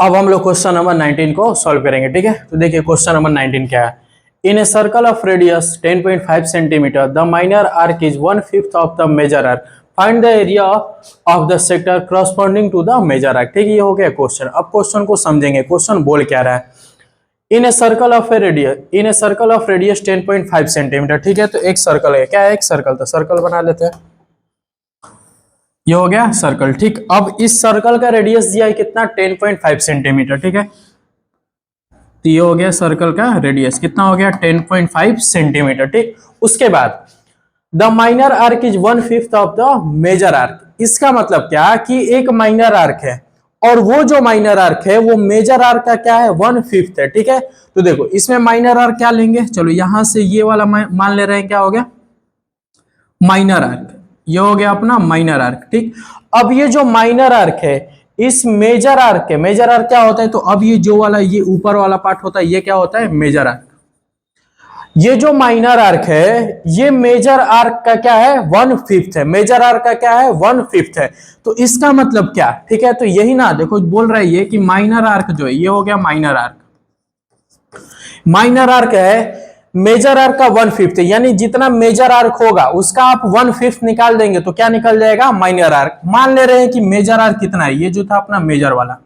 अब हम लोग क्वेश्चन नंबर 19 को सॉल्व करेंगे। ठीक है, तो देखिए क्वेश्चन नंबर 19 क्या है। In a circle of radius 10.5 centimetre the minor arc is 1/5 of the major arc, find the area of the sector corresponding to the major arc. ठीक है, ये हो गया क्वेश्चन। अब क्वेश्चन को समझेंगे, क्वेश्चन बोल क्या रहा है। In a circle of radius 10.5 centimetre. ठीक है, तो एक सर्कल है, क्या है, एक सर्कल, तो सर्कल बना लेते हैं। ये हो गया सर्कल। ठीक, अब इस सर्कल का रेडियस दिया है कितना, 10.5 सेंटीमीटर। ठीक है, तो ये हो गया सर्कल का रेडियस, कितना हो गया, 10.5 सेंटीमीटर। ठीक, उसके बाद the minor arc is 1/5 of the major arc. इसका मतलब क्या कि एक माइनर आर्क है और वो जो माइनर आर्क है वो मेजर आर्क का क्या है, 1/5 है। ठीक है, तो देखो इसमें माइनर आर्क क्या लेंगे, चलो यहां से ये वाला मान ले रहे हैं, क्या हो गया, माइनर आर्क। ये हो गया अपना माइनर आर्क। ठीक, अब ये जो माइनर आर्क है इस मेजर आर्क के, मेजर आर्क क्या होता है, तो अब ये जो वाला ये ऊपर वाला पार्ट होता है ये क्या होता है, मेजर आर्क। ये जो माइनर आर्क है ये मेजर आर्क का क्या है, 1/5 है। मेजर आर्क का क्या है, 1/5 है। तो इसका मतलब क्या, ठीक है, तो यही ना, देखो बोल रहा है ये कि माइनर आर्क जो है ये हो गया माइनर आर्क। माइनर आर्क है, मेजर आर्क का 1/5 है, यानी जितना मेजर आर्क होगा उसका आप 1/5 निकाल देंगे तो क्या निकल जाएगा, माइनर आर्क। मान ले रहे हैं कि मेजर आर्क कितना है, ये जो था अपना मेजर वाला,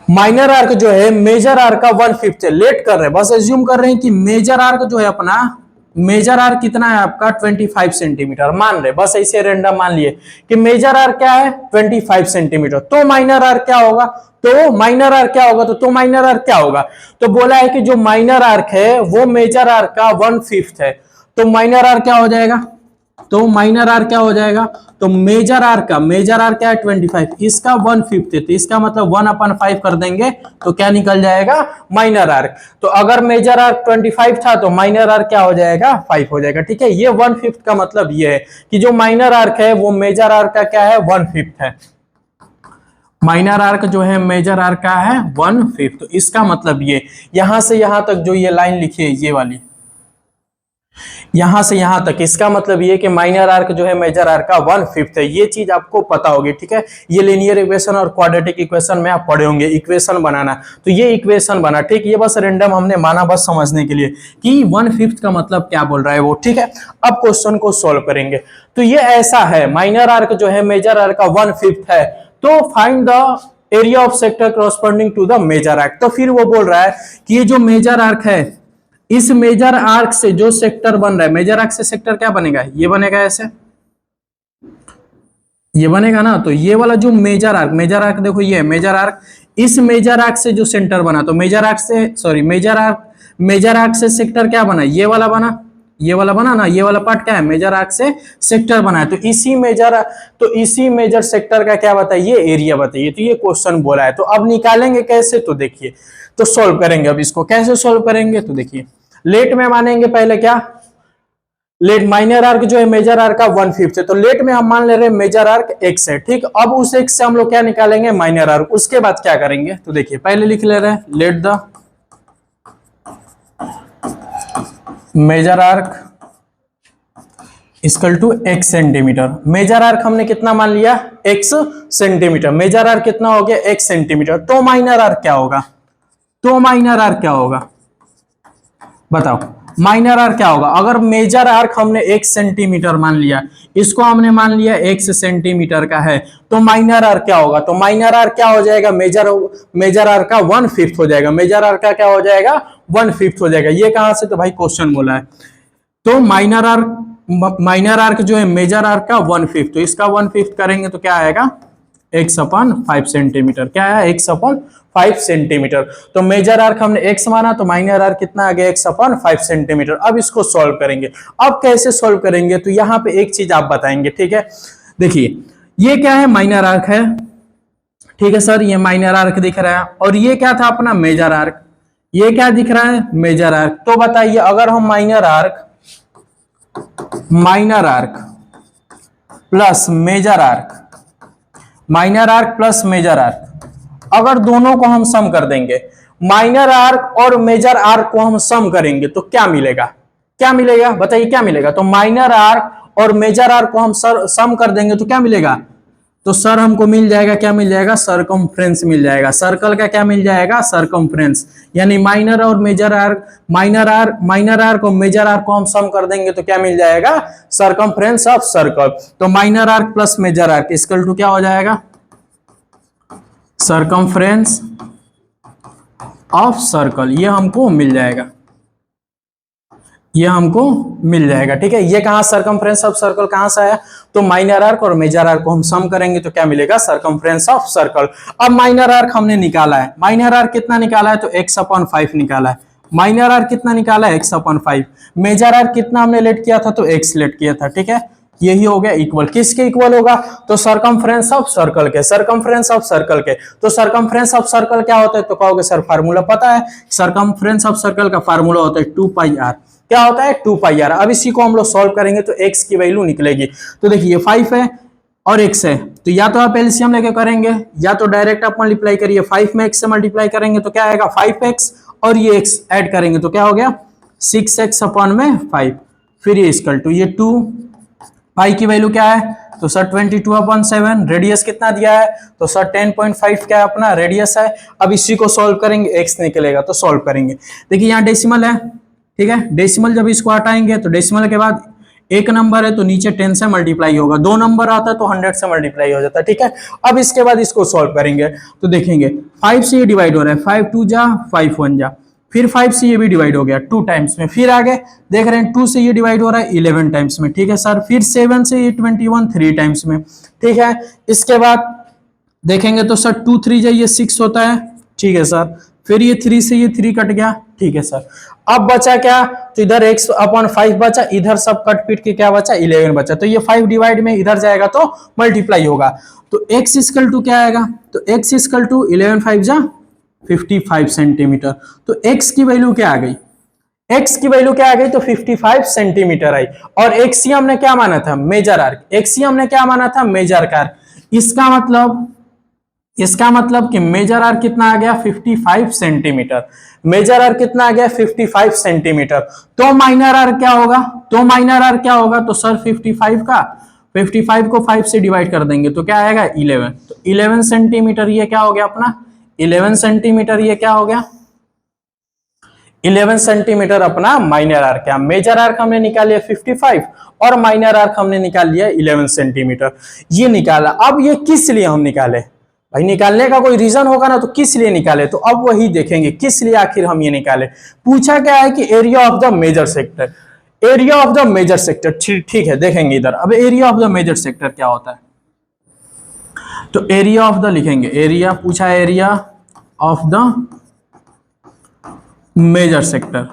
माइनर आर्क जो है मेजर आर्क का 1/5 है। लेट कर रहे हैं, बस एज्यूम कर रहे हैं कि मेजर आर्क जो है अपना, मेजर आर्क कितना है आपका, 25 सेंटीमीटर मान रहे, बस ऐसे रेंडम मान लिए कि मेजर आर्क क्या है, 25 सेंटीमीटर। तो माइनर आर्क क्या होगा, तो माइनर आर्क क्या होगा, तो माइनर आर्क क्या होगा, तो बोला है कि जो माइनर आर्क है वो मेजर आर्क का 1/5 है। तो माइनर आर्क क्या हो जाएगा, तो माइनर आर्क क्या हो जाएगा, तो मेजर आर्क का, मेजर आर्क क्या है 25, इसका 1/5 है, तो इसका मतलब 1/5 कर देंगे तो क्या निकल जाएगा, माइनर आर्क। तो अगर मेजर आर्क 25 था तो माइनर आर्क क्या हो जाएगा, 5 हो जाएगा। ठीक है, ये 1/5 का मतलब ये है कि जो माइनर आर्क है वो मेजर आर्क का क्या है, 1/5 है। माइनर आर्क जो है मेजर आर्क का है 1/5। तो इसका मतलब ये, यहां से यहां तक जो ये लाइन लिखी है ये वाली, यहां से यहां तक, इसका मतलब ये कि माइनर आर्क जो है मेजर आर्क का 1/5 है। ये चीज आपको पता होगी। ठीक है, ये लीनियर इक्वेशन और क्वाड्रेटिक इक्वेशन में आप पढ़े होंगे, इक्वेशन बनाना, तो ये इक्वेशन बना। ठीक, ये बस रेंडम हमने माना बस समझने के लिए कि 1/5 का मतलब क्या बोल रहा है वो। ठीक है, अब क्वेश्चन को सोल्व करेंगे। तो ये ऐसा है, माइनर आर्क जो है मेजर आर्क का 1/5 है, तो find the area of sector corresponding to the major arc. तो फिर वो बोल रहा है कि ये जो मेजर आर्क है, इस मेजर आर्क से जो सेक्टर बन रहा है, मेजर आर्क से सेक्टर क्या बनेगा, ये बनेगा, ऐसे ये बनेगा ना। तो ये वाला जो मेजर आर्क देखो, ये मेजर आर्क, इस मेजर आर्क से जो सेंटर बना, तो मेजर आर्क से, सॉरी मेजर आर्क से सेक्टर क्या बना, ये वाला बना, ये वाला बना ना, ये वाला पार्ट क्या है, मेजर आर्क से सेक्टर बना है। तो इसी मेजर सेक्टर का क्या बताइए, एरिया बताइए। तो ये क्वेश्चन बोला है। तो अब निकालेंगे कैसे, तो देखिए, तो सोल्व करेंगे। अब इसको कैसे सोल्व करेंगे, तो देखिए, लेट में मानेंगे पहले क्या, लेट माइनर आर्क जो है मेजर आर्क का 1/5 है, तो लेट में हम मान ले रहे हैं मेजर आर्क x है। ठीक, अब उस x से हम लोग क्या निकालेंगे, माइनर आर्क। उसके बाद क्या करेंगे, तो देखिए पहले लिख ले रहे हैं, let the major arc equal to x centimetre. Major arc हमने कितना मान लिया, x सेंटीमीटर, मेजर आर्क कितना हो गया, x सेंटीमीटर। तो माइनर आर्क क्या होगा, तो माइनर आर्क क्या होगा, बताओ, माइनर आर्क क्या होगा। अगर मेजर आर्क हमने 1 सेंटीमीटर मान लिया, इसको हमने मान लिया x सेंटीमीटर का है, तो माइनर आर्क क्या होगा, तो माइनर आर्क क्या हो जाएगा, मेजर आर्क का 1/5 हो जाएगा। मेजर आर्क का क्या हो जाएगा, 1/5 हो जाएगा। ये कहां से, तो भाई क्वेश्चन बोला है। तो माइनर आर्क जो है मेजर आर्क का 1/5, तो इसका 1/5 करेंगे तो क्या आएगा, x/5 सेंटीमीटर। क्या है, x/5 सेंटीमीटर। तो मेजर आर्क हमने x माना, तो माइनर आर्क कितना आ गया, x/5 सेंटीमीटर। अब इसको सॉल्व करेंगे। अब कैसे सॉल्व करेंगे, तो यहाँ पे एक चीज आप बताएंगे। ठीक है, देखिए ये क्या है, माइनर आर्क है। ठीक है सर, ये माइनर आर्क दिख रहा है, और ये क्या था अपना मेजर आर्क, ये क्या दिख रहा है, मेजर आर्क। तो बताइए, अगर हम minor arc plus major arc, minor arc plus major arc, अगर दोनों को हम सम कर देंगे, माइनर आर्क और मेजर आर्क को हम सम करेंगे तो क्या मिलेगा, क्या मिलेगा, बताइए क्या मिलेगा। तो माइनर आर्क और मेजर आर्क को हम सम कर देंगे तो क्या मिलेगा, तो सर हमको मिल जाएगा, क्या मिल जाएगा, सरकमफ्रेंस मिल जाएगा। सर्कल का क्या मिल जाएगा, सरकमफ्रेंस। यानी माइनर और मेजर आर्क, माइनर आर्क और मेजर आर्क को हम सम कर देंगे तो क्या मिल जाएगा, सरकमफ्रेंस ऑफ सर्कल। तो minor arc plus major arc equal to क्या हो जाएगा, सरकमफ्रेंस ऑफ सर्कल। ये हमको मिल जाएगा, ये हमको मिल जाएगा। ठीक है, ये कहां सरकमफ्रेंस ऑफ सर्कल कहां से आया, तो माइनर आर्क और मेजर आर्क को हम सम करेंगे तो क्या मिलेगा, सरकमफ्रेंस ऑफ सर्कल। अब माइनर आर्क हमने निकाला है, माइनर आर्क कितना निकाला है, तो x/5 निकाला है। माइनर आर्क कितना निकाला है, x/5। मेजर आर्क कितना हमने लेट किया था, तो x लेट किया था। ठीक है, यही हो गया इक्वल, किसके इक्वल होगा, तो सरकमफ्रेंस ऑफ सर्कल के, सरकमफ्रेंस ऑफ सर्कल के। तो सरकमफ्रेंस ऑफ सर्कल क्या होता है, तो कहोगे सर फार्मूला पता है, सरकमफ्रेंस ऑफ सर्कल का फार्मूला होता है 2πr। क्या होता है, 2πr। अब इसी को हम लोग सॉल्व करेंगे तो x की वैल्यू निकलेगी। तो देखिए 5 है और x है, तो या तो आप एलसीएम लेके करेंगे या तो डायरेक्ट आप मल्टीप्लाई करिए। 5 में x से मल्टीप्लाई करेंगे तो क्या आएगा, 5x, और ये x ऐड करेंगे तो क्या हो गया, 6x/5। फिर ये इक्वल टू ये 2 पाई की वैल्यू क्या है, तो सर 22/7। रेडियस कितना दिया है, तो सर 10.5 क्या है अपना रेडियस है। अब इसी को सॉल्व करेंगे, x निकलेगा तो सॉल्व करेंगे। देखिए यहाँ डेसिमल है, ठीक है, डेसिमल जब इसको हटाएंगे तो डेसिमल के बाद एक नंबर है तो नीचे 10 से मल्टीप्लाई होगा, 2 नंबर आता है तो 100 से मल्टीप्लाई हो जाता है। ठीक है, अब इसके बाद इसको सॉल्व करेंगे तो देखेंगे 5 से ये डिवाइड हो रहा है, 5 2 जा 5 1 जा, फिर 5 से ये भी डिवाइड हो गया 2 टाइम्स में। फिर आगे देख रहे हैं 2 से ये डिवाइड हो रहा है 11 टाइम्स में। ठीक है सर, फिर 7 से ये 21 3 टाइम्स में। ठीक है, इसके बाद देखेंगे तो सर 2 3 जा ये 6 होता है। ठीक है सर, फिर ये 3 से ये 3 कट गया। ठीक है सर, अब बचा क्या, तो इधर x/5 बचा, इधर सब कट पीट के क्या बचा, 11 बचा। तो ये 5 डिवाइड में इधर जाएगा तो मल्टीप्लाई होगा, तो x इक्वल टू क्या आएगा, तो x इक्वल टू 11 5 जा 55 सेंटीमीटर। तो x की वैल्यू क्या आ गई, x की वैल्यू क्या आ गई, तो 55 सेंटीमीटर आई। और x ही हमने क्या माना था, मेजर आर्क, x ही हमने क्या माना था, मेजर आर्क। इसका मतलब कि मेजर आर्क कितना आ गया, 55 सेंटीमीटर। मेजर आर्क कितना आ गया, 55 सेंटीमीटर। तो माइनर आर्क क्या होगा, तो सर 55 को 5 से डिवाइड कर देंगे तो क्या आएगा, 11। तो 11 सेंटीमीटर ये क्या हो गया अपना, 11 सेंटीमीटर ये क्या हो गया, 11 सेंटीमीटर अपना माइनर आर्क है। मेजर आर्क हमने निकाल लिया 55 और माइनर आर्क हमने निकाल लिया 11 सेंटीमीटर। ये निकाला। अब ये किस लिए हम निकाले भाई, निकालने का कोई रीजन होगा ना, तो किस लिए निकाले, तो अब वही देखेंगे किस लिए आखिर हम ये निकाले। पूछा क्या है कि area of the major sector, area of the major sector. ठीक है, देखेंगे इधर। अब area of the major sector क्या होता है, तो एरिया ऑफ द लिखेंगे, एरिया पूछा है, area of the major sector.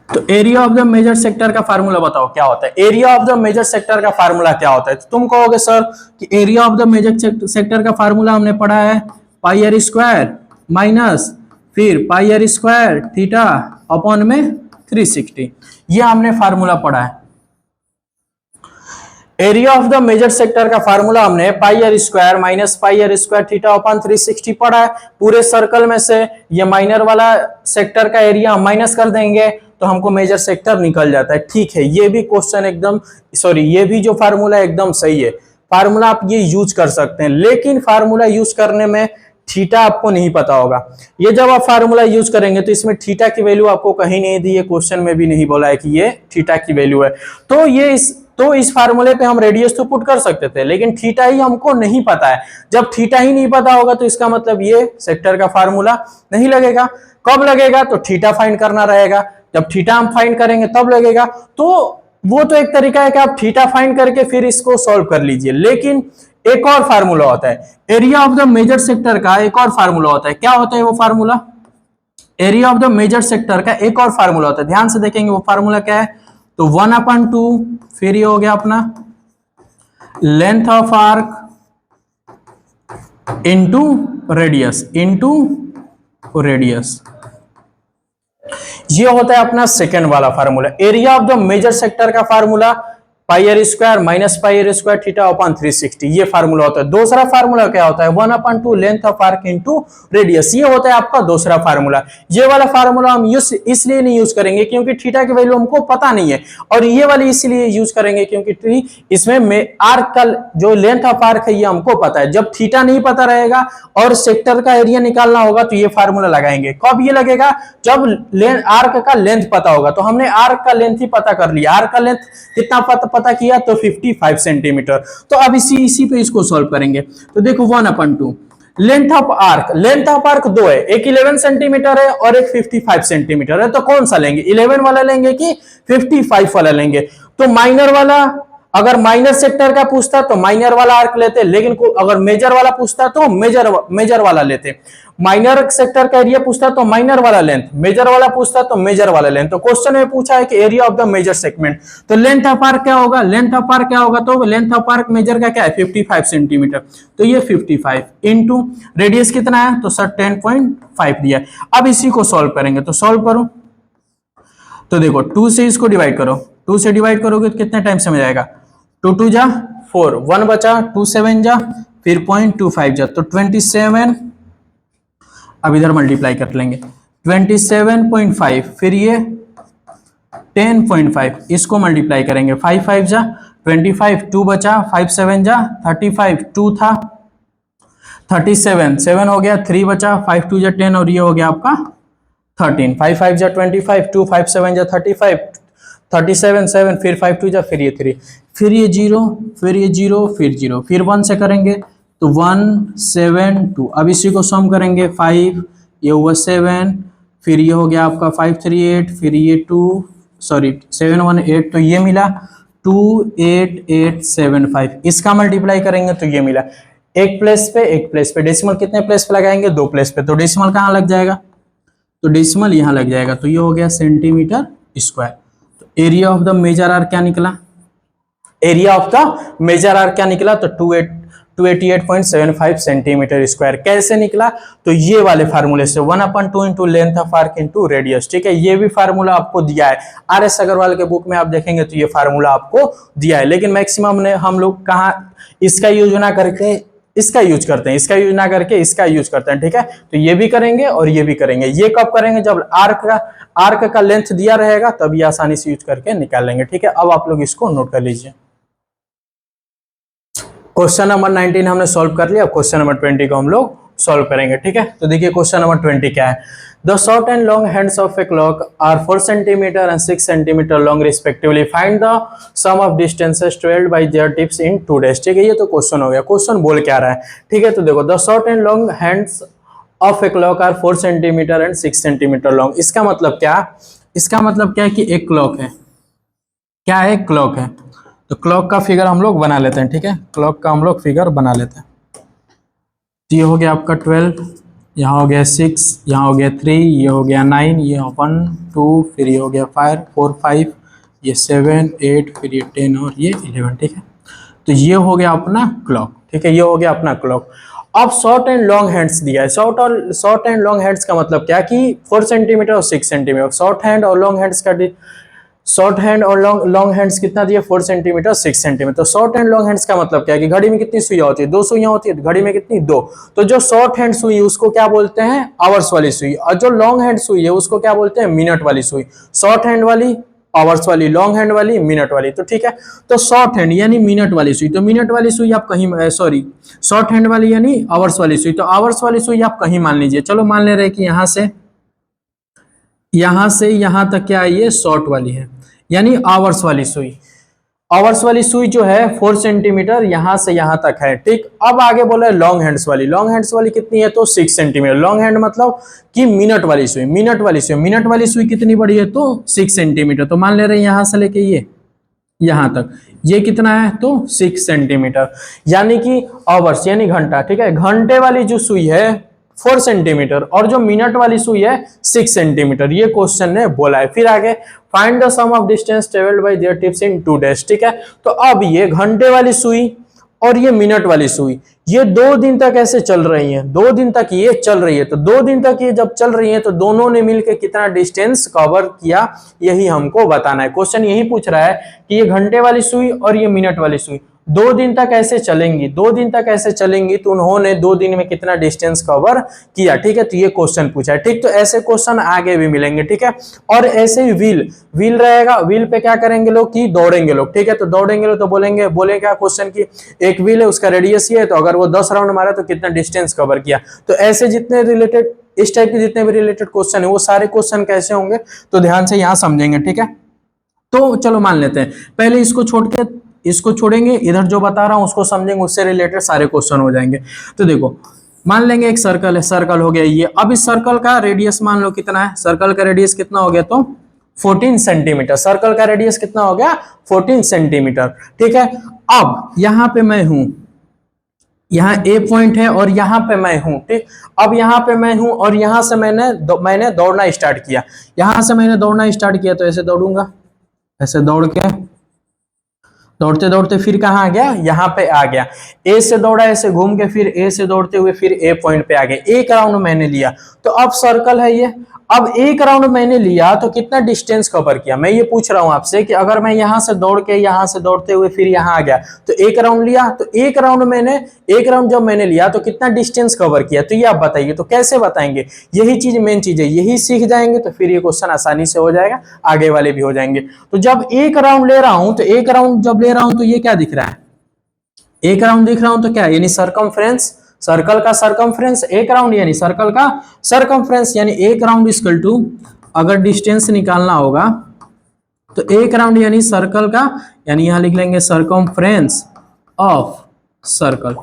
तो area of the major sector का फार्मूला बताओ क्या होता है, area of the major sector का फार्मूला क्या होता है। तो तुम कहोगे सर कि area of the major sector का फार्मूला हमने पढ़ा है पाई आर स्क्वायर माइनस फिर pi r square theta upon में 360, ये हमने फार्मूला पढ़ा है। Area of the major sector का फार्मूला हमने pi r square minus pi r square theta upon 360 पढ़ा है। पूरे सर्कल में से ये माइनर वाला सेक्टर का एरिया हम माइनस कर देंगे तो हमको मेजर सेक्टर निकल जाता है। ठीक है, ये भी क्वेश्चन एकदम ये भी जो फार्मूला एकदम सही है, फार्मूला आप ये यूज कर सकते हैं, लेकिन फार्मूला यूज करने में थीटा आपको नहीं पता होगा। ये जब आप फार्मूला यूज करेंगे तो इसमें थीटा की वैल्यू आपको कहीं नहीं दी है, क्वेश्चन में भी नहीं बोला है कि ये थीटा की वैल्यू है। तो इस फार्मूले पे हम रेडियस तो पुट कर सकते थे, लेकिन थीटा ही हमको नहीं पता है। जब थीटा ही नहीं पता होगा तो इसका मतलब ये सेक्टर का फार्मूला नहीं लगेगा। कब लगेगा, तो थीटा फाइंड करना रहेगा। जब थीटा हम फाइंड करेंगे तब लगेगा। तो वो तो एक तरीका है कि आप थीटा फाइंड करके फिर इसको सॉल्व कर लीजिए, लेकिन एक और फार्मूला होता है area of the major sector का। एक और फार्मूला होता है, क्या होता है वो formula, area of the major sector का एक और फार्मूला होता है। ध्यान से देखेंगे वो फार्मूला क्या है, तो 1/2 फिर ये हो गया अपना length of arc into radius, ये होता है अपना सेकंड वाला formula. Area of the major sector का formula pi r square minus pi r square theta upon 360, ये फार्मूला होता है। दूसरा फार्मूला क्या होता है, 1/2 length of arc into radius, ये होता है आपका दूसरा फार्मूला। ये वाला फार्मूला हम यूज इसलिए नहीं यूज करेंगे क्योंकि थीटा की वैल्यू हमको पता नहीं है, और ये वाली इसलिए यूज करेंगे क्योंकि इसमें आर्क का जो लेंथ ऑफ आर्क है ये हमको पता है। जब थीटा नहीं पता रहेगा और सेक्टर का एरिया निकालना होगा तो ये फार्मूला लगाएंगे। कब ये लगेगा, जब आर्क का लेंथ पता होगा। तो हमने आर्क का लेंथ ही पता कर लिया, आर्क का लेंथ कितना पता किया तो 55 सेंटीमीटर। तो अब इसी पे इसको सॉल्व करेंगे। तो देखो 1/2 लेंथ ऑफ आर्क दो है, एक 11 सेंटीमीटर है और एक 55 सेंटीमीटर है। तो कौन सा लेंगे, 11 वाला लेंगे कि 55 वाला लेंगे? तो माइनर वाला, अगर माइनर सेक्टर का पूछता तो माइनर वाला आर्क लेते, लेकिन अगर मेजर वाला पूछता तो मेजर वाला लेते। माइनर सेक्टर का एरिया पूछता तो माइनर वाला लेंथ, मेजर वाला पूछता तो मेजर वाला लेंथ। तो क्वेश्चन में पूछा है कि area of the major segment, तो लेंथ ऑफ आर्क क्या होगा, लेंथ ऑफ आर्क क्या होगा, तो लेंथ ऑफ आर्क मेजर का क्या है 55 सेंटीमीटर। तो ये 55 इंटू रेडियस कितना है, तो सर 10.5 दिया। अब इसी को सॉल्व करेंगे, तो सॉल्व करो। तो देखो 2 से इसको डिवाइड करो, 2 से डिवाइड करोगे तो कितने टाइम समझ आएगा, 2 2 जा 4, 1 बचा, 2 7 जा, फिर 0.25 जा, तो 27। अब इधर मल्टीप्लाई कर लेंगे, 27.5, फिर ये 10.5, इसको मल्टीप्लाई करेंगे, 5 5 जा 25, 2 बचा, 5 7 जा 35, 2 था 37, 7 हो गया, 3 बचा, 5 2 जा 10 और ये हो गया आपका 13, 5 5 जा 25, 2 5 7 जा 35, 37 7, फिर 5 2 जा, फिर ये 3, फिर ये 0, फिर ये 0, फिर 0, फिर 1 से करेंगे तो 1 7 2। अब इसी को सम करेंगे, 5 ये हुआ 7, फिर ये हो गया आपका 5 3 8, फिर ये 2 सॉरी 7 1 8, तो ये मिला 2 8 8 7 5। इसका मल्टीप्लाई करेंगे तो ये मिला, एक प्लेस पे डेसिमल कितने प्लेस पे लगाएंगे, 2 प्लेस पे। तो डेसिमल कहाँ लग जाएगा, तो डेसिमल यहाँ लग जाएगा। तो ये हो गया सेंटीमीटर स्क्वायर। तो area of the major arc क्या निकला, area of the major arc क्या निकला, तो 288.75 सेंटीमीटर स्क्वायर। कैसे निकला, तो ये वाले फार्मूले से 1/2 into length of arc into radius. ठीक है, ये भी फार्मूला आपको दिया है, RS अग्रवाल के बुक में आप देखेंगे तो ये फार्मूला आपको दिया है। लेकिन मैक्सिमम ने हम लोग कहाँ इसका यूज ना करके इसका यूज करते हैं, इसका यूज ना करके इसका यूज करते हैं। ठीक है, तो ये भी करेंगे और ये भी करेंगे। ये कब करेंगे, जब आर्क का लेंथ दिया रहेगा तभी आसानी से यूज करके निकाल लेंगे। ठीक है, अब आप लोग इसको नोट कर लीजिए। क्वेश्चन नंबर 19 हमने सॉल्व कर लिया। क्वेश्चन नंबर 20 को हम लोग सॉल्व करेंगे। ठीक है, तो देखिए क्वेश्चन नंबर 20 क्या है, the short and long hands of a clock are 4 centimetre and 6 centimetre long respectively, find the sum of distances travelled by their tips in 2 days. ठीक है, ये तो क्वेश्चन हो गया। क्वेश्चन बोल क्या रहा है, ठीक है, तो देखो the short and long hands of a clock are 4 centimetre and 6 centimetre long. इसका मतलब क्या, इसका मतलब क्या है कि एक क्लॉक है, क्या है, क्लॉक है। तो क्लॉक का फिगर हम लोग बना लेते हैं। ठीक है, क्लॉक का हम लोग फिगर बना लेते हैं। तो ये हो गया आपका 12, यहाँ हो गया 6, यहाँ हो गया 3, ये हो गया 9, ये 1 2, फिर ये हो गया 4 5, ये 7 8, फिर ये 10 और ये 11। ठीक है, तो ये हो गया अपना क्लॉक। ठीक है, ये हो गया अपना क्लॉक। अब शॉर्ट एंड लॉन्ग हैंड्स दिया है। शॉर्ट एंड लॉन्ग हैंड्स का मतलब क्या कि 4 सेंटीमीटर और 6 सेंटीमीटर। शॉर्ट हैंड और लॉन्ग हैंड्स का शॉर्ट हैंड और लॉन्ग हैंड्स कितना दिया, 4 सेंटीमीटर 6 सेंटीमीटर। तो शॉर्ट हैंड लॉन्ग हैंड्स का मतलब क्या है कि घड़ी में कितनी सुइयां होती है, 2 सुइयां होती है, घड़ी में कितनी, 2। तो जो शॉर्ट हैंड सुई उसको क्या बोलते हैं, आवर्स वाली सुई, और जो लॉन्ग हैंड सुई है उसको क्या बोलते हैं, मिनट वाली सुई। शॉर्ट हैंड वाली आवर्स वाली, लॉन्ग हैंड वाली मिनट वाली। तो ठीक है, तो शॉर्ट हैंड यानी मिनट वाली सुई, तो मिनट वाली सुई आप कहीं सॉरी शॉर्ट हैंड वाली यानी आवर्स वाली सुई, तो आवर्स वाली सुई आप कहीं मान लीजिए। चलो मान ले रहे कि यहां से यहां तक क्या है, ये शॉर्ट वाली है यानी आवर्स वाली सुई। आवर्स वाली सुई जो है 4 सेंटीमीटर यहां से यहां तक है। ठीक, अब आगे बोला है लॉन्ग हैंड्स वाली। लॉन्ग हैंड्स वाली कितनी है, तो 6 सेंटीमीटर। लॉन्ग हैंड मतलब कि मिनट वाली सुई, मिनट वाली सुई कितनी बड़ी है, तो 6 सेंटीमीटर। तो मान ले रहे हैं यहां से लेके ये यहां तक, ये कितना है, तो 6 सेंटीमीटर यानी कि आवर्स यानी घंटा। ठीक है, घंटे वाली जो सुई है 4 सेंटीमीटर और जो मिनट वाली सुई है 6 सेंटीमीटर, ये क्वेश्चन ने बोला है। फिर आगे find the sum of distance travelled by their tips in 2 days. ठीक है, तो अब ये घंटे वाली सुई और ये मिनट वाली सुई, ये 2 दिन तक ऐसे चल रही है, 2 दिन तक ये चल रही है। तो 2 दिन तक ये जब चल रही है तो दोनों ने मिलकर कितना डिस्टेंस कवर किया, यही हमको बताना है। क्वेश्चन यही पूछ रहा है कि ये घंटे वाली सुई और ये मिनट वाली सुई 2 दिन तक ऐसे चलेंगी, 2 दिन तक ऐसे चलेंगी, तो उन्होंने 2 दिन में कितना डिस्टेंस कवर किया। ठीक है, तो ये क्वेश्चन पूछा है। ठीक, तो ऐसे क्वेश्चन आगे भी मिलेंगे। ठीक है, और ऐसे ही व्हील रहेगा, व्हील पे क्या करेंगे लोग कि दौड़ेंगे लोग। ठीक है, तो दौड़ेंगे लोग तो बोले क्या क्वेश्चन की एक व्हील है, उसका रेडियस ये है, तो अगर वो 10 राउंड मारा तो कितना डिस्टेंस कवर किया। तो ऐसे जितने रिलेटेड, इस टाइप के जितने भी रिलेटेड क्वेश्चन है वो सारे क्वेश्चन कैसे होंगे तो ध्यान से यहाँ समझेंगे। ठीक है, तो चलो मान लेते हैं, पहले इसको छोड़ के इसको छोड़ेंगे, इधर जो बता रहा हूं उसको समझेंगे, उससे रिलेटेड सारे क्वेश्चन हो जाएंगे। तो देखो मान लेंगे एक सर्कल है, सर्कल हो गया ये। अब इस सर्कल का रेडियस मान लो कितना है, सर्कल का रेडियस कितना हो गया तो 14 सेंटीमीटर। सर्कल का रेडियस कितना हो गया 14 सेंटीमीटर। ठीक है, अब यहां पे मैं हूं, यहाँ ए पॉइंट है और यहाँ पे मैं हूं। ठीक, अब यहाँ पे मैं हूं और यहाँ से मैंने दौड़ना स्टार्ट किया, यहाँ से मैंने दौड़ना स्टार्ट किया, तो ऐसे दौड़ूंगा, ऐसे दौड़ के दौड़ते दौड़ते फिर कहाँ आ गया, यहाँ पे आ गया। ए से दौड़ा, ऐसे घूम के फिर ए से दौड़ते हुए फिर ए पॉइंट पे आ गए। एक राउंड मैंने लिया, तो अब सर्कल है ये, अब एक राउंड मैंने लिया तो कितना डिस्टेंस कवर किया। मैं ये पूछ रहा हूं आपसे कि अगर मैं यहां से दौड़ के यहां से दौड़ते हुए फिर यहां आ गया तो एक राउंड लिया, तो एक राउंड जब मैंने लिया तो कितना डिस्टेंस कवर किया, तो ये आप बताइए। तो कैसे बताएंगे, यही चीज मेन चीज है, यही सीख जाएंगे तो फिर ये क्वेश्चन आसानी से हो जाएगा, आगे वाले भी हो जाएंगे। तो जब एक राउंड ले रहा हूं, तो एक राउंड जब ले रहा हूं तो ये क्या दिख रहा है, एक राउंड दिख रहा हूं, तो क्या यानी सरकमफ्रेंस, सर्कल का सरकमफ्रेंस एक राउंड यानी सर्कल का सरकमफ्रेंस, यानी एक राउंड इक्वल टू, अगर डिस्टेंस निकालना होगा तो एक राउंड यानी सर्कल का, यानी यहां लिख लेंगे circumference of circle,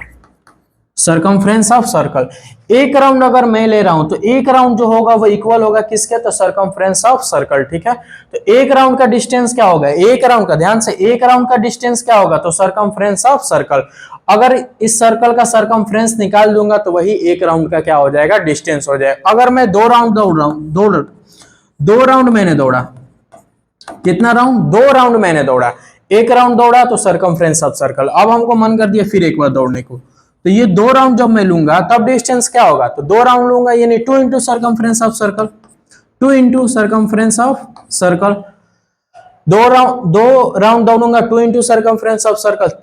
circumference of circle. एक राउंड अगर मैं ले रहा हूं तो एक राउंड जो होगा वो इक्वल होगा किसके, तो सरकमफ्रेंस ऑफ सर्कल। ठीक है, तो एक राउंड का डिस्टेंस क्या होगा, एक राउंड का, ध्यान से, एक राउंड का डिस्टेंस क्या होगा तो सरकमफ्रेंस ऑफ सर्कल। अगर इस सर्कल का सरकमफ्रेंस निकाल दूंगा तो वही एक राउंड का क्या हो जाएगा, डिस्टेंस हो जाएगा। अगर मैं 2 राउंड दौड़ रहा हूं, 2 राउंड मैंने दौड़ा, कितना राउंड, 2 राउंड मैंने दौड़ा, एक राउंड दौड़ा तो सरकमफ्रेंस ऑफ सर्कल। अब हमको मन कर दिया फिर एक बार दौड़ने को, तो ये 2 राउंड जब मैं लूंगा तब डिस्टेंस क्या होगा, तो 2 राउंड लूंगा यानी 2 into circumference of circle, 2 into circumference of circle. 2 round दौड़ूंगा 2 into circumference of circle,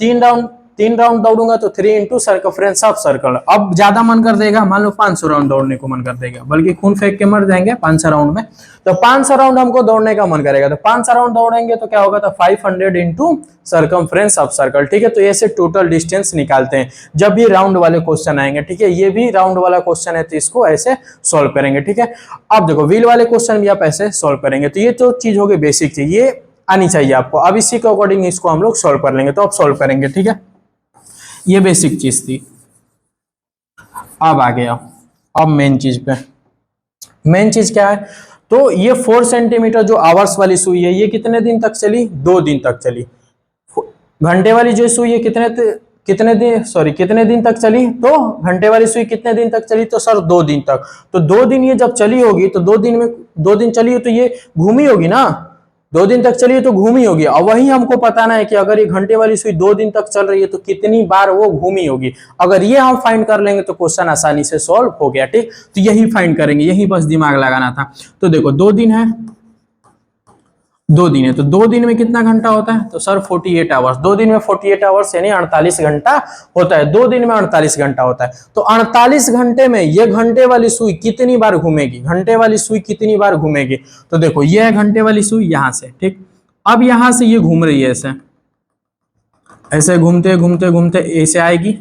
3 round दौड़ूंगा तो 3 इंटू सर्कमफ्रेंस ऑफ सर्कल। अब ज्यादा मन कर देगा, मान लो 500 राउंड दौड़ने को मन कर देगा, बल्कि खून फेंक के मर जाएंगे 500 राउंड में, तो 500 राउंड हमको दौड़ने का मन करेगा, तो 500 राउंड दौड़ेंगे तो क्या होगा, तो 500 इंटू सर्कमफ्रेंस ऑफ सर्कल। ठीक है, तो ऐसे टोटल डिस्टेंस निकालते हैं जब भी राउंड वाले क्वेश्चन आएंगे। ठीक है, ये भी राउंड वाला क्वेश्चन है तो इसको ऐसे सोल्व करेंगे। ठीक है, अब देखो व्हील वाले क्वेश्चन भी आप ऐसे सोल्व करेंगे। तो ये तो चीज होगी बेसिक चीज, ये आनी चाहिए आपको। अब इसी के अकॉर्डिंग इसको हम लोग सोल्व कर लेंगे, तो अब सोल्व करेंगे। ठीक है, ये बेसिक चीज थी। अब आ गया, अब मेन चीज पे, मेन चीज क्या है, तो ये 4 सेंटीमीटर जो आवर्स वाली सुई है ये कितने दिन तक चली, 2 दिन तक चली। घंटे वाली जो सुई है कितने दिन तक चली, तो घंटे वाली सुई कितने दिन तक चली, तो सर 2 दिन तक। तो 2 दिन ये जब चली होगी तो 2 दिन चली हो तो ये घूमी होगी ना, 2 दिन तक चली तो घूमी होगी। और वही हमको बताना है कि अगर ये घंटे वाली सुई 2 दिन तक चल रही है तो कितनी बार वो घूमी होगी। अगर ये हम फाइंड कर लेंगे तो क्वेश्चन आसानी से सॉल्व हो गया। ठीक, तो यही फाइंड करेंगे, यही बस दिमाग लगाना था। तो देखो 2 दिन है, 2 दिन है, तो 2 दिन में कितना घंटा होता है, तो सर 48 आवर्स। 2 दिन में 48 आवर्स यानी 48 घंटा होता है। 2 दिन में 48 घंटा होता है। तो 48 घंटे में ये घंटे वाली सुई कितनी बार घूमेगी, घंटे वाली सुई कितनी बार घूमेगी। तो देखो ये है घंटे वाली सुई यहां से, ठीक, अब यहां से ये घूम रही है, ऐसे ऐसे घूमते घूमते घूमते ऐसे आएगी।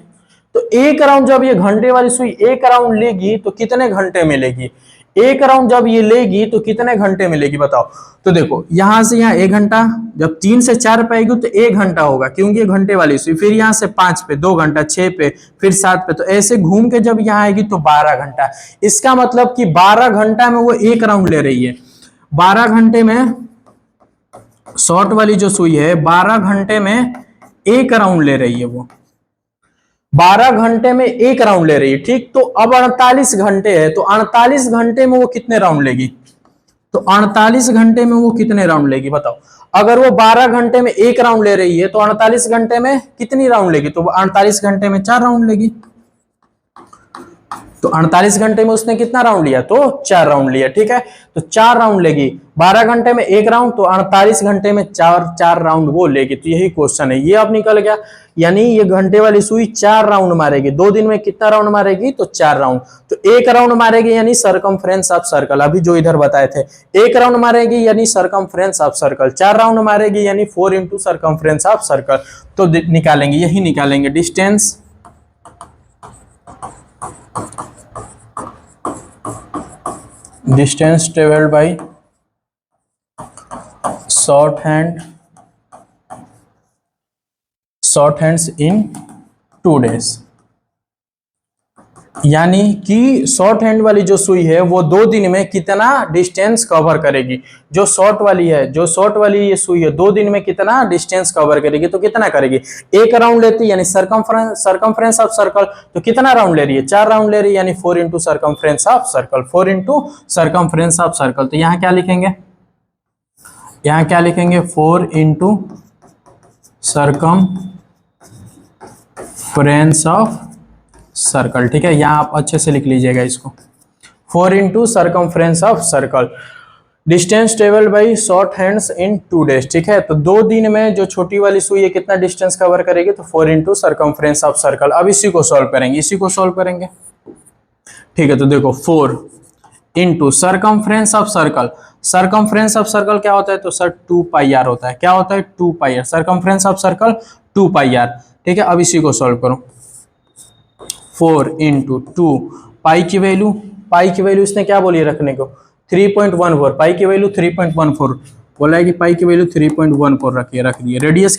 तो एक राउंड जब ये घंटे वाली सुई एक राउंड लेगी तो कितने घंटे में लेगी, एक राउंड जब ये लेगी तो कितने घंटे में लेगी बताओ। तो देखो यहां से यहाँ 1 घंटा, जब 3 से 4 पे आएगी तो 1 घंटा होगा क्योंकि ये घंटे वाली सुई, फिर यहाँ से 5 पे 2 घंटा, 6 पे, फिर 7 पे, तो ऐसे घूम के जब यहाँ आएगी तो 12 घंटा। इसका मतलब कि 12 घंटा में वो एक राउंड ले रही है। 12 घंटे में शॉर्ट वाली जो सुई है 12 घंटे में एक राउंड ले रही है, वो 12 घंटे में एक राउंड ले रही है। ठीक, तो अब 48 घंटे है, तो 48 घंटे में वो कितने राउंड लेगी, तो 48 घंटे में वो कितने राउंड लेगी बताओ। अगर वो 12 घंटे में एक राउंड ले रही है तो 48 घंटे में कितनी राउंड लेगी, तो 48 घंटे में 4 राउंड लेगी। तो 48 घंटे में उसने कितना राउंड लिया, तो 4 राउंड लिया, ठीक है। तो 4 राउंड लेगी, 12 घंटे में एक राउंड, तो 48 घंटे में 4 राउंड वो लेगी। तो यही क्वेश्चन है, ये अब निकल गया। यानी ये घंटे वाली सुई 4 राउंड मारेगी। 2 दिन में कितना राउंड मारेगी, तो 4 राउंड। तो 1 राउंड मारेगी यानी सरकमफ्रेंस ऑफ सर्कल, अभी जो इधर बताए थे। 1 राउंड मारेगी यानी सरकमफ्रेंस ऑफ सर्कल। 4 राउंड मारेगी यानी 4 इंटू सरकमफ्रेंस ऑफ सर्कल। तो निकालेंगे, यही निकालेंगे distance traveled by short hands in 2 days। यानी कि शॉर्ट हैंड वाली जो सुई है वो 2 दिन में कितना डिस्टेंस कवर करेगी। जो शॉर्ट वाली ये सुई है 2 दिन में कितना डिस्टेंस कवर करेगी, तो कितना करेगी, 1 राउंड लेती यानी सरकमफ्रेंस ऑफ सर्कल। तो कितना राउंड ले रही है, 4 राउंड ले रही है, यानी 4 into circumference of circle, 4 into circumference of circle. तो यहाँ क्या लिखेंगे, 4 इंटू सरकमफ्रेंस ऑफ सर्कल, ठीक है। यहाँ आप अच्छे से लिख लीजिएगा इसको, 4 into circumference of circle, distance travel by short hands in 2 days, ठीक है। तो 2 दिन में जो छोटी वाली सुई है कितना डिस्टेंस कवर करेगी, तो 4 इंटू सरकमफ्रेंस ऑफ सर्कल। अब इसी को सॉल्व करेंगे, ठीक है। तो देखो 4 into circumference of circle, circumference of circle क्या होता है, तो सर 2 पाई आर होता है। क्या होता है, 2 pi r, circumference of circle 2 pi r, ठीक है। अब इसी को सॉल्व करो, 4 इंटू 2, पाई की वैल्यू इसने क्या बोली रखने को, 3.14, पाई की वैल्यू 3.14 बोला है कि पाई की वैल्यू 3.14 रख दिए। रेडियस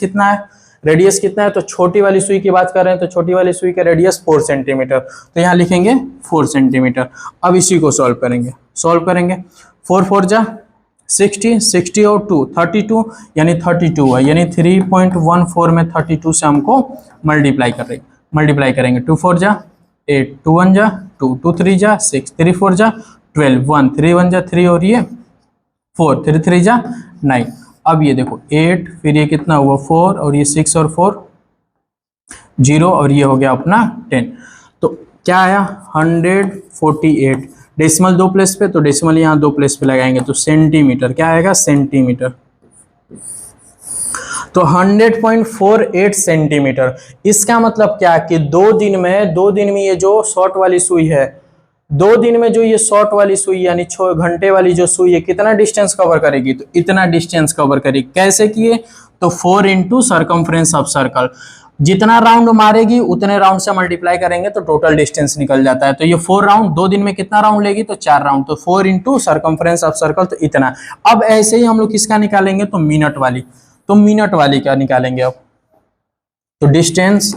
कितना है, तो छोटी वाली सुई की बात कर रहे हैं, तो छोटी वाली सुई का रेडियस 4 सेंटीमीटर, तो यहाँ लिखेंगे 4 सेंटीमीटर। अब इसी को सॉल्व करेंगे, 4 4 जा 60, 60 और 2 32, यानी 32 है, यानी 3.14 में 32 से हमको मल्टीप्लाई करेंगे। 2 4 जा 8, 2 1 जा 2, 2 3 जा 6, 3 4 जा 12, 1 3 1 जा 3 और ये 4, 3 3 जा 9। अब ये देखो 8, फिर ये कितना हुआ 4, और ये 6 और 4 0, और ये हो गया अपना 10। तो क्या आया 148, डेसिमल 2 प्लेस पे, तो डेसिमल यहाँ 2 प्लेस पे लगाएंगे, तो सेंटीमीटर, क्या आएगा सेंटीमीटर। तो 100.48 सेंटीमीटर। इसका मतलब क्या कि 2 दिन में ये जो शॉर्ट वाली सुई है, 2 दिन में जो ये शॉर्ट वाली सुई यानी 6 घंटे वाली जो सुई है कितना डिस्टेंस कवर करेगी, तो इतना डिस्टेंस कवर करेगी। कैसे किए, तो 4 इंटू सरकमफ्रेंस ऑफ सर्कल, जितना राउंड मारेगी उतने राउंड से मल्टीप्लाई करेंगे तो टोटल डिस्टेंस निकल जाता है। तो ये 4 राउंड 2 दिन में कितना राउंड लेगी, तो 4 राउंड, तो 4 इंटू सरकमफ्रेंस ऑफ सर्कल, तो इतना। अब ऐसे ही हम लोग किसका निकालेंगे, तो मिनट वाली का निकालेंगे। अब तो distance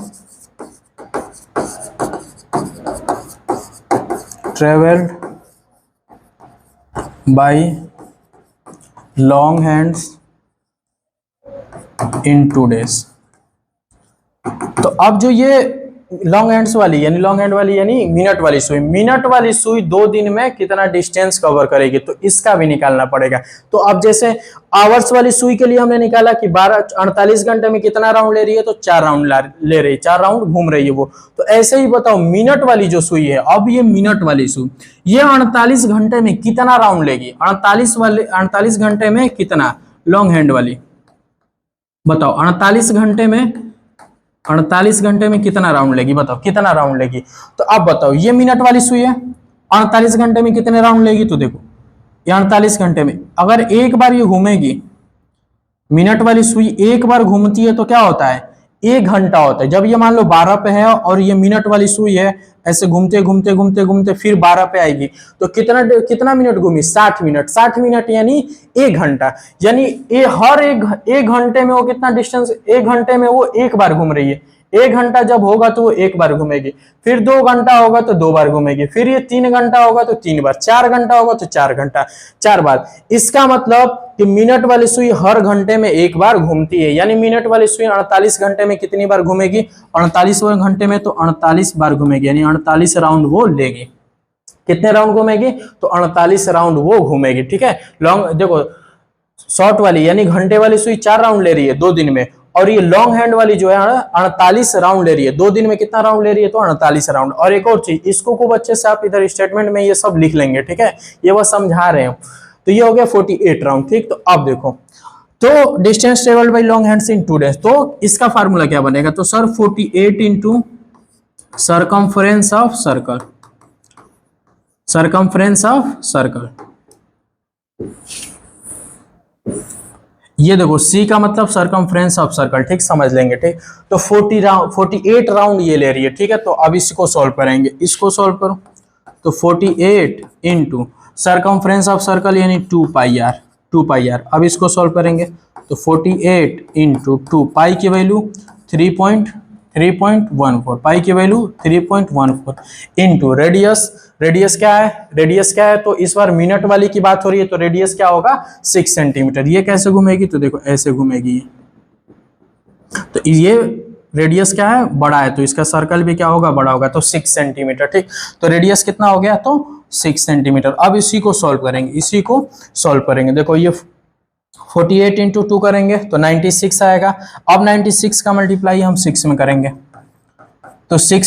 travelled bye long hands in 2 days। तो अब जो ये लॉन्ग हैंड वाली यानी मिनट वाली सुई 2 दिन में कितना डिस्टेंस कवर करेगी, तो इसका भी निकालना पड़ेगा। तो अब जैसे आवर्स वाली सुई के लिए हमने निकाला कि 48 घंटे में कितना राउंड ले रही है, तो 4 राउंड ले रही है, 4 राउंड घूम रही है वो। तो ऐसे ही बताओ मिनट वाली जो सुई है, अब ये मिनट वाली सुई ये 48 घंटे में कितना राउंड लेगी, 48 घंटे में कितना, लॉन्ग हैंड वाली बताओ 48 घंटे में कितना राउंड लेगी, बताओ कितना राउंड लेगी। तो अब बताओ ये मिनट वाली सुई है, 48 घंटे में कितने राउंड लेगी, तो देखो ये 48 घंटे में अगर एक बार ये घूमेगी, मिनट वाली सुई एक बार घूमती है तो क्या होता है, 1 घंटा होता है। जब ये मान लो 12 पे है और ये मिनट वाली सुई है, ऐसे घूमते फिर 12 पे आएगी, तो कितना मिनट घूमी, 60 मिनट यानी 1 घंटा। यानी हर एक घंटे में वो कितना डिस्टेंस, 1 घंटे में वो 1 बार घूम रही है। 1 घंटा जब होगा तो वो 1 बार घूमेगी, फिर 2 घंटा होगा तो 2 बार घूमेगी, फिर ये 3 घंटा होगा तो 3 बार, 4 घंटा होगा तो 4 बार। इसका मतलब कि मिनट वाली सुई हर घंटे में 1 बार घूमती है, यानी मिनट वाली सुई 48 घंटे में कितनी बार घूमेगी, 48 घंटे में तो 48 बार घूमेगी, यानी 48 राउंड वो लेगी। कितने राउंड घूमेगी, तो 48 राउंड वो घूमेगी। ठीक है, लॉन्ग देखो शॉर्ट वाली यानी घंटे वाली सुई 4 राउंड ले रही है 2 दिन में, और ये लॉन्ग हैंड वाली जो है 48 राउंड ले रही है 2 दिन में। कितना राउंड ले रही है, तो 48 राउंड। और एक और चीज, इसको खूब अच्छे से आप इधर स्टेटमेंट में ये सब लिख लेंगे। ठीक है, ये बस समझा रहे हैं। तो ये हो गया 48 राउंड। ठीक, तो अब देखो, तो distance travelled bye long hands in 2 days, तो इसका फार्मूला क्या बनेगा, तो sir 48 into circumference of circle, circumference of circle. ये देखो सी का मतलब सर्कमफ्रेंस ऑफ सर्कल। ठीक, समझ लेंगे। ठीक, तो 48 राउंड ये ले रही है। ठीक है, तो अब इसको सॉल्व करेंगे, इसको सॉल्व करो। तो 48 इंटू सर्कमफ्रेंस ऑफ सर्कल यानी 2 पाई आर, 2 पाई आर। अब इसको सॉल्व करेंगे, तो 48 इंटू 2, पाई की वैल्यू 3.14, पाई की वैल्यू 3.14 इंटू रेडियस, रेडियस क्या है, रेडियस क्या है, तो इस बार मिनट वाली की बात हो रही है, तो रेडियस क्या होगा 6 सेंटीमीटर। ये कैसे घूमेगी, तो देखो ऐसे घूमेगी। तो ये रेडियस क्या है, बड़ा है, तो इसका सर्कल भी क्या होगा, बड़ा होगा, तो 6 सेंटीमीटर। ठीक, तो रेडियस कितना हो गया, तो 6 सेंटीमीटर। अब इसी को सॉल्व करेंगे, इसी को सॉल्व करेंगे। देखो ये 48 इंटू 2 करेंगे तो 96 आएगा। अब 96 का मल्टीप्लाई हम 6 में करेंगे, तो 6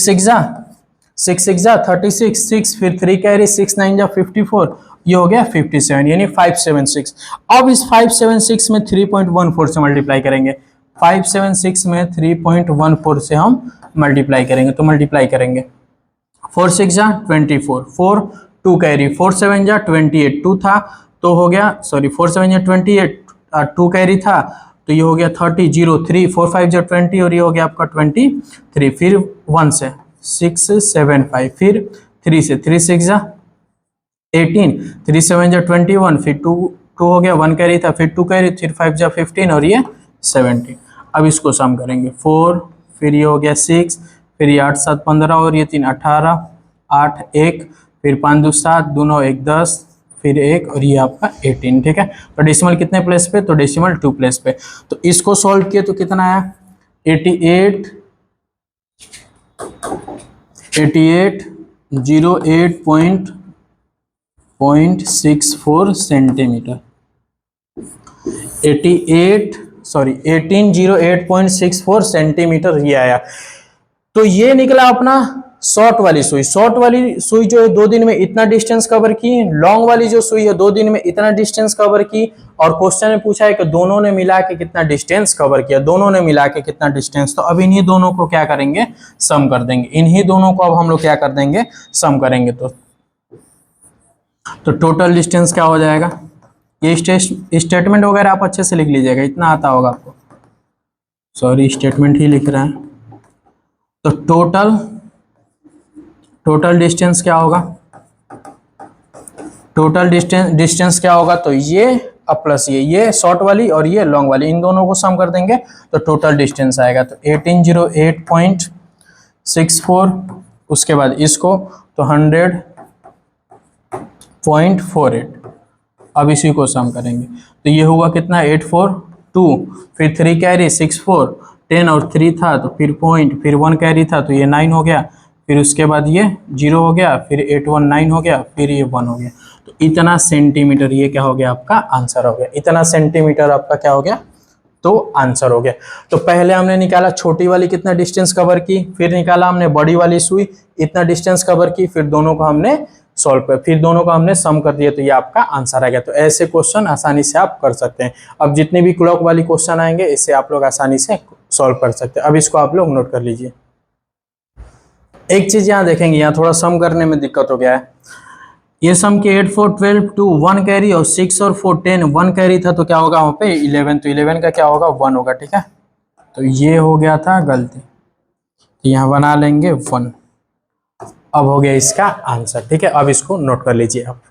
6 जा 36, 6 फिर 3 कैरी, 6 9 जा 54, ये हो गया 57 यानी 576। अब इस 576 में 3.14 से मल्टीप्लाई करेंगे, 576 में 3.14 से हम मल्टीप्लाई करेंगे, तो मल्टीप्लाई करेंगे 4 6 जा 24, 4 2 कैरी, 4 7 जा 28, 2 था तो हो गया, सॉरी 4 7 जा 28, 2 कैरी था तो ये हो गया 30, 0 3, 4 5 जा 20 और ये हो गया आपका 23, फिर 1 से 6 7 5, फिर 3 से 3 6 जा 18, 3 7 जा 21, फिर 2 हो गया, 1 कैरी था, फिर 2 कैरी, फिर 5 जा 15 और ये 17। अब इसको सम करेंगे, 4 फिर ये हो गया 6, फिर ये 8 7 15 और ये 3 18, 8 1, फिर 5 2 7, दोनों 1 10, फिर 1 और ये आपका 18। ठीक है, तो डेसिमल कितने प्लेस पे, तो डेसिमल 2 प्लेस पे। तो इसको सॉल्व किए तो कितना आया 8808.64 सेंटीमीटर, 1808.64 सेंटीमीटर ये आया। तो ये निकला अपना शॉर्ट वाली सुई। शॉर्ट वाली सुई जो है 2 दिन में इतना डिस्टेंस कवर की, लॉन्ग वाली जो सुई है 2 दिन में इतना डिस्टेंस कवर की। और क्वेश्चन में पूछा है कि दोनों ने मिला के कितना डिस्टेंस कवर किया, दोनों ने मिला के कितना डिस्टेंस। तो अब इन्हीं दोनों को क्या करेंगे, सम कर देंगे, इन्हीं दोनों को अब हम लोग क्या कर देंगे, सम करेंगे। तो टोटल डिस्टेंस क्या हो जाएगा, ये स्टेटमेंट वगैरह आप अच्छे से लिख लीजिएगा, इतना आता होगा आपको, सॉरी स्टेटमेंट ही लिख रहे हैं। तो टोटल डिस्टेंस क्या होगा, टोटल डिस्टेंस क्या होगा, तो ये अब प्लस ये शॉर्ट वाली और ये लॉन्ग वाली, इन दोनों को सम कर देंगे तो टोटल डिस्टेंस आएगा। तो 1808.64, उसके बाद इसको तो 100.48। अब इसी को सम करेंगे तो ये हुआ कितना 842, फिर 3 कैरी 64, 10 और 3 था तो फिर पॉइंट, फिर 1 कैरी था तो ये 9 हो गया, फिर उसके बाद ये 0 हो गया, फिर 819 हो गया, फिर ये 1 हो गया। तो इतना सेंटीमीटर ये क्या हो गया, आपका आंसर हो गया। इतना सेंटीमीटर आपका क्या हो गया, तो आंसर हो गया। तो पहले हमने निकाला छोटी वाली कितना डिस्टेंस कवर की, फिर निकाला हमने बड़ी वाली सुई इतना डिस्टेंस कवर की, फिर दोनों को हमने सॉल्व कर, फिर दोनों को हमने सम कर दिया, तो ये आपका आंसर आ गया। तो ऐसे क्वेश्चन आसानी से आप कर सकते हैं। अब जितने भी क्लॉक वाली क्वेश्चन आएंगे इससे आप लोग आसानी से सॉल्व कर सकते हैं। अब इसको आप लोग नोट कर लीजिए। एक चीज यहाँ देखेंगे, यहाँ थोड़ा सम करने में दिक्कत हो गया है। ये सम के 8 4 12 2 1 कैरी और 6 और 4 10 1 कैरी था, तो क्या होगा वहाँ पे 11, तो 11 का क्या होगा 1 होगा। ठीक है, तो ये हो गया था गलती, तो यहाँ बना लेंगे 1। अब हो गया इसका आंसर। ठीक है, अब इसको नोट कर लीजिए आप।